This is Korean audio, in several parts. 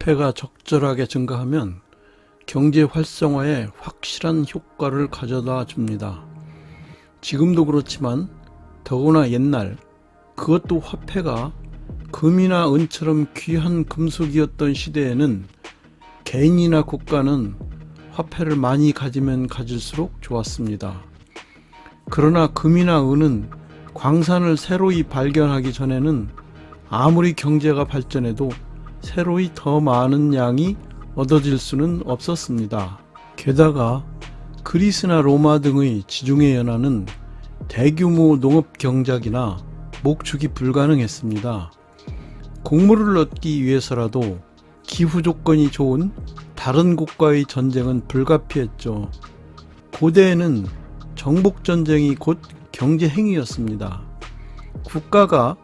화폐가 적절하게 증가하면 경제 활성화에 확실한 효과를 가져다 줍니다. 지금도 그렇지만 더구나 옛날, 그것도 화폐가 금이나 은처럼 귀한 금속이었던 시대에는 개인이나 국가는 화폐를 많이 가지면 가질수록 좋았습니다. 그러나 금이나 은은 광산을 새로이 발견하기 전에는 아무리 경제가 발전해도 새로이 더 많은 양이 얻어질 수는 없었습니다. 게다가 그리스나 로마 등의 지중해 연안은 대규모 농업 경작이나 목축이 불가능했습니다. 곡물을 얻기 위해서라도 기후 조건이 좋은 다른 국가의 전쟁은 불가피했죠. 고대에는 정복전쟁이 곧 경제행위였습니다. 국가가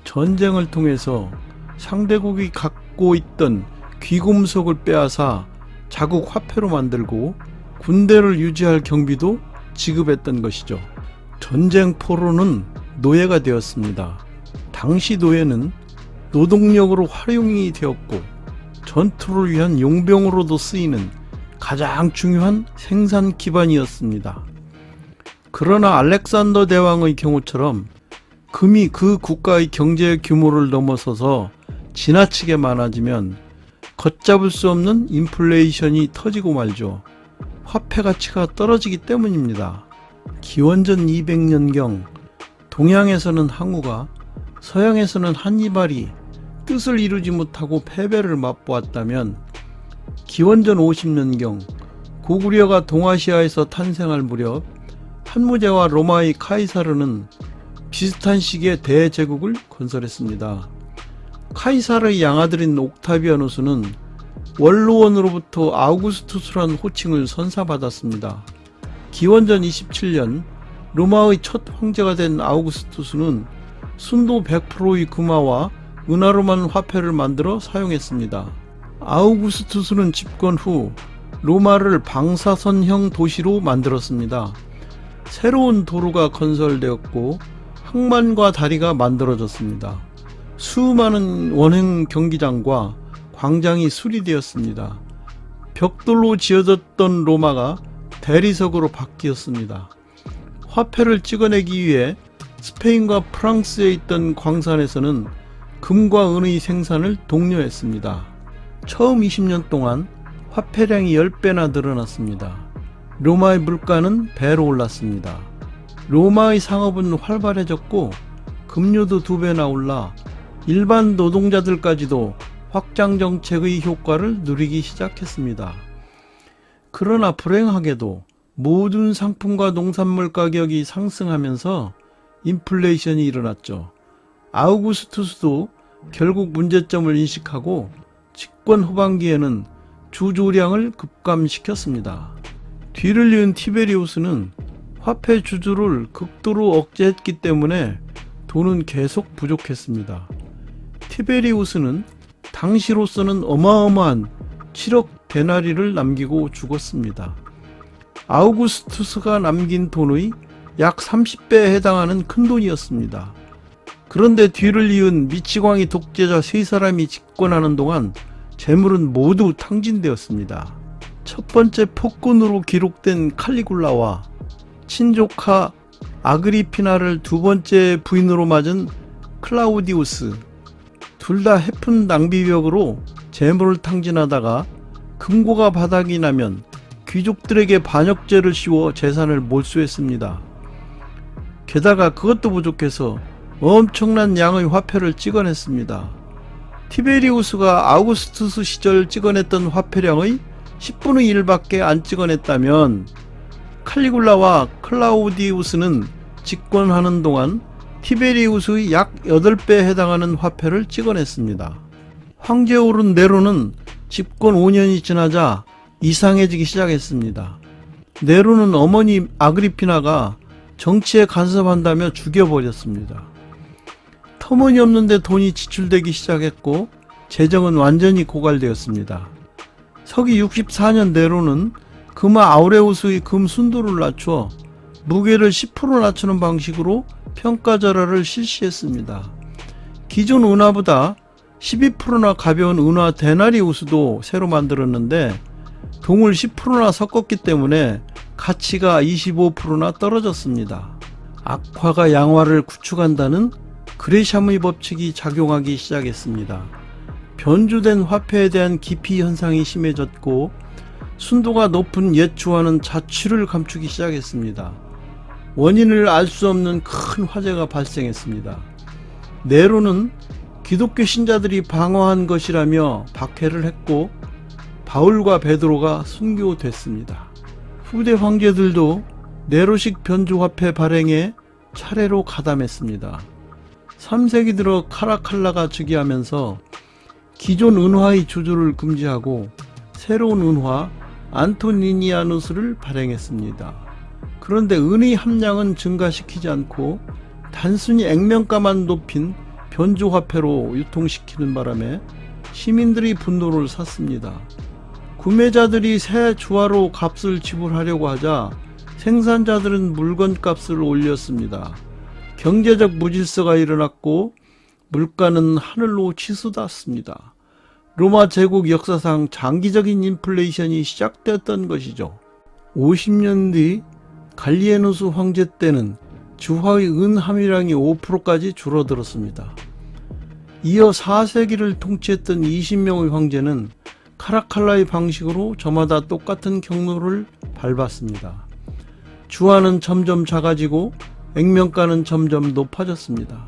전쟁을 통해서 상대국이 갖고 있던 귀금속을 빼앗아 자국 화폐로 만들고 군대를 유지할 경비도 지급했던 것이죠. 전쟁포로는 노예가 되었습니다. 당시 노예는 노동력으로 활용이 되었고 전투를 위한 용병으로도 쓰이는 가장 중요한 생산 기반이었습니다. 그러나 알렉산더 대왕의 경우처럼 금이 그 국가의 경제 규모를 넘어서서 지나치게 많아지면 걷잡을 수 없는 인플레이션이 터지고 말죠. 화폐 가치가 떨어지기 때문입니다. 기원전 200년경 동양에서는 항우가, 서양에서는 한니발이 뜻을 이루지 못하고 패배를 맛보았다면 기원전 50년경 고구려가 동아시아에서 탄생할 무렵 한무제와 로마의 카이사르는 비슷한 시기에 대제국을 건설했습니다. 카이사르의 양아들인 옥타비아누스는 원로원으로부터 아우구스투스란 호칭을 선사받았습니다. 기원전 27년 로마의 첫 황제가 된 아우구스투스는 순도 100%의 금화와 은화로만 화폐를 만들어 사용했습니다. 아우구스투스는 집권 후 로마를 방사선형 도시로 만들었습니다. 새로운 도로가 건설되었고 항만과 다리가 만들어졌습니다. 수많은 원형 경기장과 광장이 수리되었습니다. 벽돌로 지어졌던 로마가 대리석으로 바뀌었습니다. 화폐를 찍어내기 위해 스페인과 프랑스에 있던 광산에서는 금과 은의 생산을 독려했습니다. 처음 20년 동안 화폐량이 10배나 늘어났습니다. 로마의 물가는 배로 올랐습니다. 로마의 상업은 활발해졌고 급료도 2배나 올라 일반 노동자들까지도 확장 정책의 효과를 누리기 시작했습니다. 그러나 불행하게도 모든 상품과 농산물 가격이 상승하면서 인플레이션이 일어났죠. 아우구스투스도 결국 문제점을 인식하고 집권 후반기에는 주조량을 급감시켰습니다. 뒤를 이은 티베리우스는 화폐 주주를 극도로 억제했기 때문에 돈은 계속 부족했습니다. 티베리우스는 당시로서는 어마어마한 7억 데나리를 남기고 죽었습니다. 아우구스투스가 남긴 돈의 약 30배에 해당하는 큰 돈이었습니다. 그런데 뒤를 이은 미치광이 독재자 3사람이 집권하는 동안 재물은 모두 탕진되었습니다. 첫 번째 폭군으로 기록된 칼리굴라와 친조카 아그리피나를 두 번째 부인으로 맞은 클라우디우스, 둘 다 해픈 낭비벽으로 재물을 탕진하다가 금고가 바닥이 나면 귀족들에게 반역죄를 씌워 재산을 몰수했습니다. 게다가 그것도 부족해서 엄청난 양의 화폐를 찍어냈습니다. 티베리우스가 아우구스투스 시절 찍어냈던 화폐량의 10분의 1밖에 안 찍어냈다면 칼리굴라와 클라우디우스는 집권하는 동안 티베리우스의 약 8배에 해당하는 화폐를 찍어냈습니다. 황제에 오른 네로는 집권 5년이 지나자 이상해지기 시작했습니다. 네로는 어머니 아그리피나가 정치에 간섭한다며 죽여버렸습니다. 터무니없는데 돈이 지출되기 시작했고 재정은 완전히 고갈되었습니다. 서기 64년 네로는 금화 아우레우스의 금 순도를 낮춰 무게를 10% 낮추는 방식으로 평가절하를 실시했습니다. 기존 은화보다 12%나 가벼운 은화 데나리우스도 새로 만들었는데 동을 10%나 섞었기 때문에 가치가 25%나 떨어졌습니다. 악화가 양화를 구축한다는 그레샴의 법칙이 작용하기 시작했습니다. 변주된 화폐에 대한 기피 현상이 심해졌고 순도가 높은 옛 주화는 자취를 감추기 시작했습니다. 원인을 알 수 없는 큰 화재가 발생했습니다. 네로는 기독교 신자들이 방어한 것이라며 박해를 했고 바울과 베드로가 순교됐습니다. 후대 황제들도 네로식 변주화폐 발행에 차례로 가담했습니다. 3세기 들어 카라칼라가 즉위하면서 기존 은화의 주조를 금지하고 새로운 은화 안토니니아누스를 발행했습니다. 그런데 은의 함량은 증가시키지 않고 단순히 액면가만 높인 변주화폐로 유통시키는 바람에 시민들이 분노를 샀습니다. 구매자들이 새 주화로 값을 지불하려고 하자 생산자들은 물건값을 올렸습니다. 경제적 무질서가 일어났고 물가는 하늘로 치솟았습니다. 로마 제국 역사상 장기적인 인플레이션이 시작되었던 것이죠. 50년 뒤 갈리에누스 황제 때는 주화의 은 함유량이 5%까지 줄어들었습니다. 이어 4세기를 통치했던 20명의 황제는 카라칼라의 방식으로 저마다 똑같은 경로를 밟았습니다. 주화는 점점 작아지고 액면가는 점점 높아졌습니다.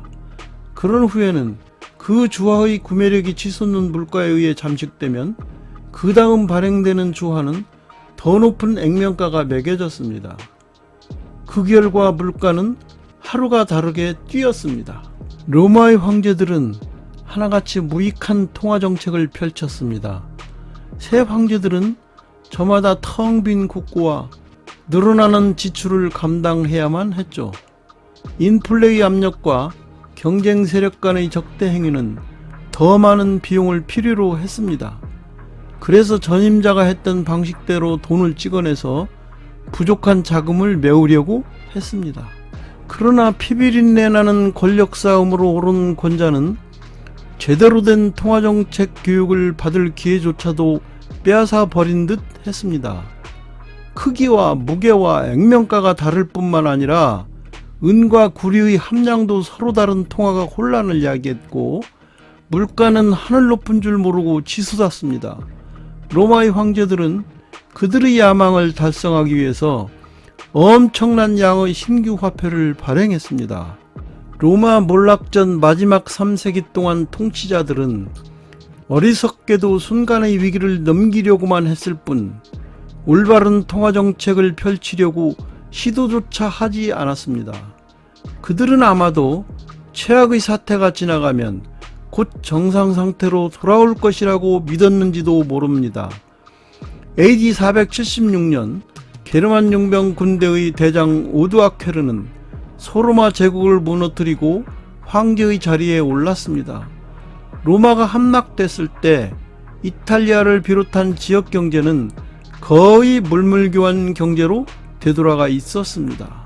그런 후에는 그 주화의 구매력이 치솟는 물가에 의해 잠식되면 그 다음 발행되는 주화는 더 높은 액면가가 매겨졌습니다. 그 결과 물가는 하루가 다르게 뛰었습니다. 로마의 황제들은 하나같이 무익한 통화정책을 펼쳤습니다. 새 황제들은 저마다 텅 빈 국고와 늘어나는 지출을 감당해야만 했죠. 인플레이 압력과 경쟁 세력 간의 적대 행위는 더 많은 비용을 필요로 했습니다. 그래서 전임자가 했던 방식대로 돈을 찍어내서 부족한 자금을 메우려고 했습니다. 그러나 피비린내 나는 권력 싸움으로 오른 권자는 제대로 된 통화정책 교육을 받을 기회조차도 빼앗아 버린 듯 했습니다. 크기와 무게와 액면가가 다를 뿐만 아니라 은과 구리의 함량도 서로 다른 통화가 혼란을 야기했고 물가는 하늘 높은 줄 모르고 치솟았습니다. 로마의 황제들은 그들의 야망을 달성하기 위해서 엄청난 양의 신규 화폐를 발행했습니다. 로마 몰락전 마지막 3세기 동안 통치자들은 어리석게도 순간의 위기를 넘기려고만 했을 뿐 올바른 통화정책을 펼치려고 시도조차 하지 않았습니다. 그들은 아마도 최악의 사태가 지나가면 곧 정상 상태로 돌아올 것이라고 믿었는지도 모릅니다. AD 476년 게르만 용병 군대의 대장 오드아케르는 소로마 제국을 무너뜨리고 황제의 자리에 올랐습니다. 로마가 함락됐을 때 이탈리아를 비롯한 지역 경제는 거의 물물교환 경제로 되돌아가 있었습니다.